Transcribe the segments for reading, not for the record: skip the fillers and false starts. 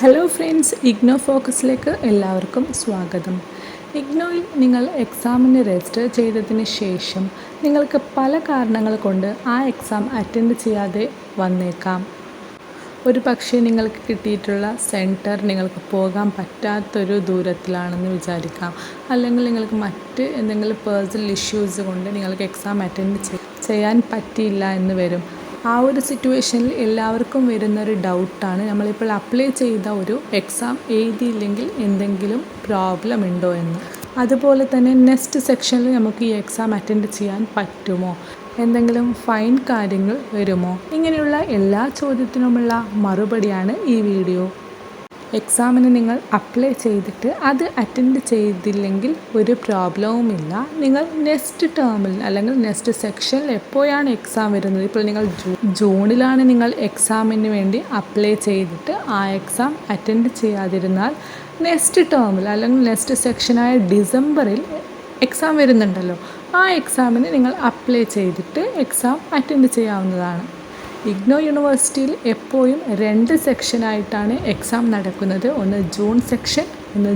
Hello friends, IGNOU ഫോക്കസിലേക്ക് എല്ലാവർക്കും സ്വാഗതം. ഇഗ്നോയിൽ നിങ്ങൾ എക്സാമിന് രജിസ്റ്റർ ചെയ്തതിന് ശേഷം നിങ്ങൾക്ക് പല കാരണങ്ങൾ കൊണ്ട് ആ എക്സാം അറ്റൻഡ് ചെയ്യാതെ വന്നേക്കാം. ഒരു പക്ഷേ നിങ്ങൾക്ക് കിട്ടിയിട്ടുള്ള സെൻറ്റർ നിങ്ങൾക്ക് പോകാൻ പറ്റാത്തൊരു ദൂരത്തിലാണെന്ന് വിചാരിക്കാം. അല്ലെങ്കിൽ നിങ്ങൾക്ക് മറ്റ് എന്തെങ്കിലും പേഴ്സണൽ ഇഷ്യൂസ് കൊണ്ട് നിങ്ങൾക്ക് എക്സാം അറ്റൻഡ് ചെയ്യാൻ പറ്റിയില്ല എന്ന് വരും. ആ ഒരു സിറ്റുവേഷനിൽ എല്ലാവർക്കും വരുന്നൊരു ഡൗട്ടാണ്, നമ്മളിപ്പോൾ അപ്ലൈ ചെയ്ത ഒരു എക്സാം എഴുതിയില്ലെങ്കിൽ എന്തെങ്കിലും പ്രോബ്ലം ഉണ്ടോ എന്ന്. അതുപോലെ തന്നെ നെക്സ്റ്റ് സെക്ഷനിൽ നമുക്ക് ഈ എക്സാം അറ്റൻഡ് ചെയ്യാൻ പറ്റുമോ, എന്തെങ്കിലും ഫൈൻ കാര്യങ്ങൾ വരുമോ, ഇങ്ങനെയുള്ള എല്ലാ ചോദ്യത്തിനുമുള്ള മറുപടിയാണ് ഈ വീഡിയോ. എക്സാമിന് നിങ്ങൾ അപ്ലൈ ചെയ്തിട്ട് അത് അറ്റൻഡ് ചെയ്തില്ലെങ്കിൽ ഒരു പ്രോബ്ലവുമില്ല. നിങ്ങൾ നെക്സ്റ്റ് ടേമിൽ അല്ലെങ്കിൽ നെക്സ്റ്റ് സെക്ഷനിൽ എപ്പോഴാണ് എക്സാം വരുന്നത്, ഇപ്പോൾ നിങ്ങൾ ജൂണിലാണ് നിങ്ങൾ എക്സാമിന് വേണ്ടി അപ്ലൈ ചെയ്തിട്ട് ആ എക്സാം അറ്റൻഡ് ചെയ്യാതിരുന്നാൽ നെക്സ്റ്റ് ടേമിൽ അല്ലെങ്കിൽ നെക്സ്റ്റ് സെക്ഷനായ ഡിസംബറിൽ എക്സാം വരുന്നുണ്ടല്ലോ, ആ എക്സാമിന് നിങ്ങൾ അപ്ലൈ ചെയ്തിട്ട് എക്സാം അറ്റൻഡ് ചെയ്യാവുന്നതാണ്. ഇഗ്നോ യൂണിവേഴ്സിറ്റിയിൽ എപ്പോഴും 2 സെക്ഷനായിട്ടാണ് എക്സാം നടക്കുന്നത്. ഒന്ന് ജൂൺ സെക്ഷൻ, ഒന്ന്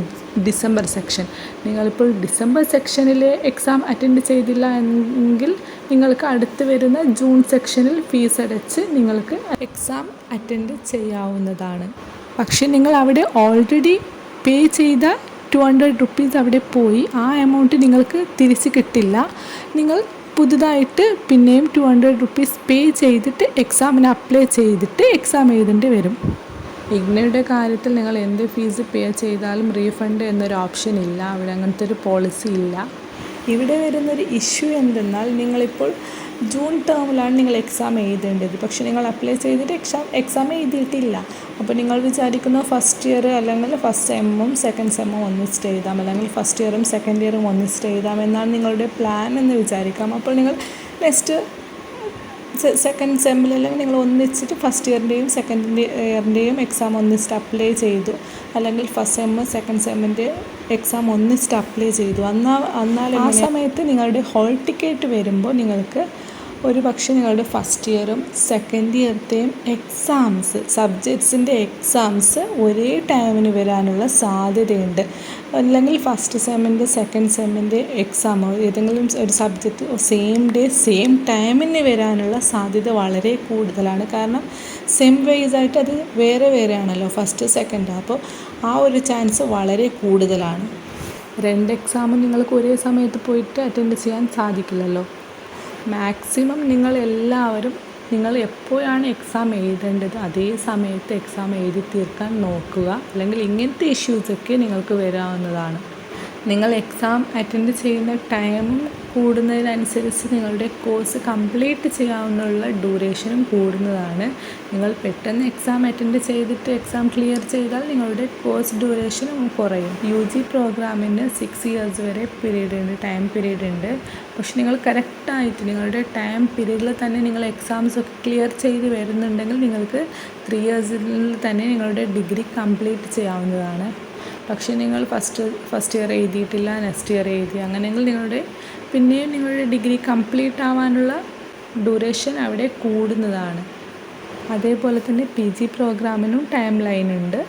ഡിസംബർ സെക്ഷൻ. നിങ്ങളിപ്പോൾ ഡിസംബർ സെക്ഷനിലെ എക്സാം അറ്റൻഡ് ചെയ്തില്ല എങ്കിൽ നിങ്ങൾക്ക് അടുത്ത് വരുന്ന ജൂൺ സെക്ഷനിൽ ഫീസ് അടച്ച് നിങ്ങൾക്ക് എക്സാം അറ്റൻഡ് ചെയ്യാവുന്നതാണ്. പക്ഷേ നിങ്ങൾ അവിടെ ഓൾറെഡി പേ ചെയ്ത 200 റുപ്പീസ് അവിടെ പോയി, ആ എമൗണ്ട് നിങ്ങൾക്ക് തിരിച്ച് കിട്ടില്ല. നിങ്ങൾ പുതുതായിട്ട് പിന്നെയും 200 റുപ്പീസ് പേ ചെയ്തിട്ട് എക്സാമിന് അപ്ലൈ ചെയ്തിട്ട് എക്സാം എഴുതേണ്ടി വരും. ഇഗ്നോയുടെ കാര്യത്തിൽ നിങ്ങൾ എന്ത് ഫീസ് പേ ചെയ്താലും റീഫണ്ട് എന്നൊരു ഓപ്ഷൻ ഇല്ല, അവിടെ അങ്ങനത്തെ ഒരു പോളിസി ഇല്ല. ഇവിടെ വരുന്നൊരു ഇഷ്യൂ എന്തെന്നാൽ, നിങ്ങളിപ്പോൾ ജൂൺ ടേമിലാണ് നിങ്ങൾ എക്സാം എഴുതേണ്ടത്, പക്ഷേ നിങ്ങൾ അപ്ലൈ ചെയ്തിട്ട് എക്സാം എഴുതിയിട്ടില്ല. അപ്പോൾ നിങ്ങൾ വിചാരിക്കുന്ന ഫസ്റ്റ് ഇയർ അല്ലെങ്കിൽ ഫസ്റ്റ് സെമ്മും സെക്കൻഡ് സെമ്മും ഒന്നിച്ചിട്ട് എഴുതാം, അല്ലെങ്കിൽ ഫസ്റ്റ് ഇയറും സെക്കൻഡ് ഇയറും ഒന്നിച്ചിട്ട് എഴുതാം എന്നാണ് നിങ്ങളുടെ പ്ലാൻ എന്ന് വിചാരിക്കാം. അപ്പോൾ നിങ്ങൾ നെക്സ്റ്റ് സെക്കൻഡ് സെമ്മിൽ അല്ലെങ്കിൽ നിങ്ങൾ ഒന്നിച്ചിട്ട് ഫസ്റ്റ് ഇയറിൻ്റെയും സെക്കൻഡ് ഇയറിൻ്റെയും എക്സാം ഒന്നിച്ചിട്ട് അപ്ലൈ ചെയ്തു, അല്ലെങ്കിൽ ഫസ്റ്റ് സെമ്മ് സെക്കൻഡ് സെമ്മിൻ്റെ എക്സാം ഒന്നിച്ചിട്ട് അപ്ലൈ ചെയ്തു. എന്നാൽ ആ സമയത്ത് നിങ്ങളുടെ ഹോൾ ടിക്കറ്റ് വരുമ്പോൾ നിങ്ങൾക്ക് ഒരു പക്ഷേ നിങ്ങളുടെ ഫസ്റ്റ് ഇയറും സെക്കൻഡ് ഇയറത്തെയും എക്സാംസ്, സബ്ജക്ട്സിൻ്റെ എക്സാംസ് ഒരേ ടൈമിന് വരാനുള്ള സാധ്യതയുണ്ട്. അല്ലെങ്കിൽ ഫസ്റ്റ് സെമ്മിൻ്റെ സെക്കൻഡ് സെമ്മിൻ്റെ എക്സാമോ ഏതെങ്കിലും ഒരു സബ്ജക്റ്റ് സെയിം ഡേ സെയിം ടൈമിന് വരാനുള്ള സാധ്യത വളരെ കൂടുതലാണ്. കാരണം സെം വൈസ് ആയിട്ട് അത് വേറെ വേറെയാണല്ലോ, ഫസ്റ്റ് സെക്കൻഡ്. അപ്പോൾ ആ ഒരു ചാൻസ് വളരെ കൂടുതലാണ്. 2 എക്സാമും നിങ്ങൾക്ക് ഒരേ സമയത്ത് പോയിട്ട് അറ്റൻഡ് ചെയ്യാൻ സാധിക്കില്ലല്ലോ. മാക്സിമം നിങ്ങൾ എപ്പോഴാണ് എക്സാം എഴുതേണ്ടത് അതേ സമയത്ത് എക്സാം എഴുതി തീർക്കാൻ നോക്കുക, അല്ലെങ്കിൽ ഇങ്ങനത്തെ ഇഷ്യൂസൊക്കെ നിങ്ങൾക്ക് വരാവുന്നതാണ്. നിങ്ങൾ എക്സാം അറ്റൻഡ് ചെയ്യുന്ന ടൈമും കൂടുന്നതിനനുസരിച്ച് നിങ്ങളുടെ കോഴ്സ് കംപ്ലീറ്റ് ചെയ്യാവുന്ന ഡ്യൂറേഷനും കൂടുന്നതാണ്. നിങ്ങൾ പെട്ടെന്ന് എക്സാം അറ്റൻഡ് ചെയ്തിട്ട് എക്സാം ക്ലിയർ ചെയ്താൽ നിങ്ങളുടെ കോഴ്സ് ഡ്യൂറേഷനും കുറയും. UG പ്രോഗ്രാമിന് 6 ഇയേഴ്സ് വരെ ടൈം പീരീഡ് ഉണ്ട്. പക്ഷെ നിങ്ങൾ കറക്റ്റായിട്ട് നിങ്ങളുടെ ടൈം പീരീഡിൽ തന്നെ നിങ്ങൾ എക്സാംസ് ഒക്കെ ക്ലിയർ ചെയ്ത് വരുന്നുണ്ടെങ്കിൽ നിങ്ങൾക്ക് 3 ഇയേഴ്സിൽ തന്നെ നിങ്ങളുടെ ഡിഗ്രി കംപ്ലീറ്റ് ചെയ്യാവുന്നതാണ്. പക്ഷേ നിങ്ങൾ ഫസ്റ്റ് ഇയർ എഴുതിയിട്ടില്ല, നെക്സ്റ്റ് ഇയർ എഴുതി, അങ്ങനെയെങ്കിൽ പിന്നെയും നിങ്ങളുടെ ഡിഗ്രി കംപ്ലീറ്റ് ആവാനുള്ള ഡ്യൂറേഷൻ അവിടെ കൂടുന്നതാണ്. അതേപോലെ തന്നെ PG പ്രോഗ്രാമിനും ടൈം ലൈൻ ഉണ്ട്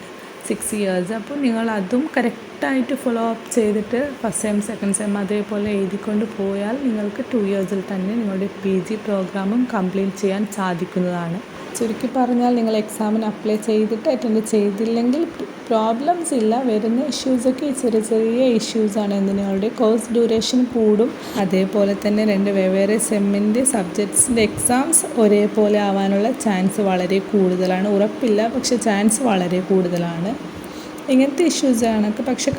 6 ഇയേഴ്സ്. അപ്പോൾ നിങ്ങൾ അതും കറക്റ്റായിട്ട് ഫോളോ അപ്പ് ചെയ്തിട്ട് ഫസ്റ്റ് സെം സെക്കൻഡ് സെം അതേപോലെ എഴുതിക്കൊണ്ട് പോയാൽ നിങ്ങൾക്ക് 2 ഇയേഴ്സിൽ തന്നെ നിങ്ങളുടെ PG പ്രോഗ്രാമും കംപ്ലീറ്റ് ചെയ്യാൻ സാധിക്കുന്നതാണ്. ചുരുക്കി പറഞ്ഞാൽ, നിങ്ങൾ എക്സാമിന് അപ്ലൈ ചെയ്തിട്ട് അറ്റൻഡ് ചെയ്തില്ലെങ്കിൽ പ്രോബ്ലംസ് ഇല്ല. വരുന്ന ഇഷ്യൂസൊക്കെ ചെറിയ ഇഷ്യൂസാണ്. നിങ്ങളുടെ കോഴ്സ് ഡ്യൂറേഷൻ കൂടും. അതേപോലെ തന്നെ 2 വെവ്വേറെ സെമ്മിൻ്റെ സബ്ജക്ട്സിൻ്റെ എക്സാംസ് ഒരേപോലെ ആവാനുള്ള ചാൻസ് വളരെ കൂടുതലാണ്. ഉറപ്പില്ല, പക്ഷെ ചാൻസ് വളരെ കൂടുതലാണ്. ഇങ്ങനത്തെ ഇഷ്യൂസാണ്. പക്ഷെ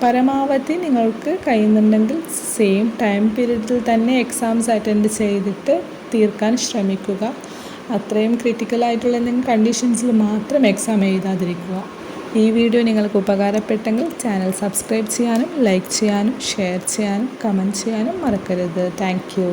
പരമാവധി നിങ്ങൾക്ക് കഴിയുന്നുണ്ടെങ്കിൽ സെയിം ടൈം പീരീഡിൽ തന്നെ എക്സാംസ് അറ്റൻഡ് ചെയ്തിട്ട് തീർക്കാൻ ശ്രമിക്കുക. അത്രയും ക്രിട്ടിക്കലായിട്ടുള്ള എന്തെങ്കിലും കണ്ടീഷൻസിൽ മാത്രം എക്സാം എഴുതാതിരിക്കുക. ഈ വീഡിയോ നിങ്ങൾക്ക് ഉപകാരപ്പെട്ടെങ്കിൽ ചാനൽ സബ്സ്ക്രൈബ് ചെയ്യാനും ലൈക്ക് ചെയ്യാനും ഷെയർ ചെയ്യാനും കമൻറ്റ് ചെയ്യാനും മറക്കരുത്. Thank you.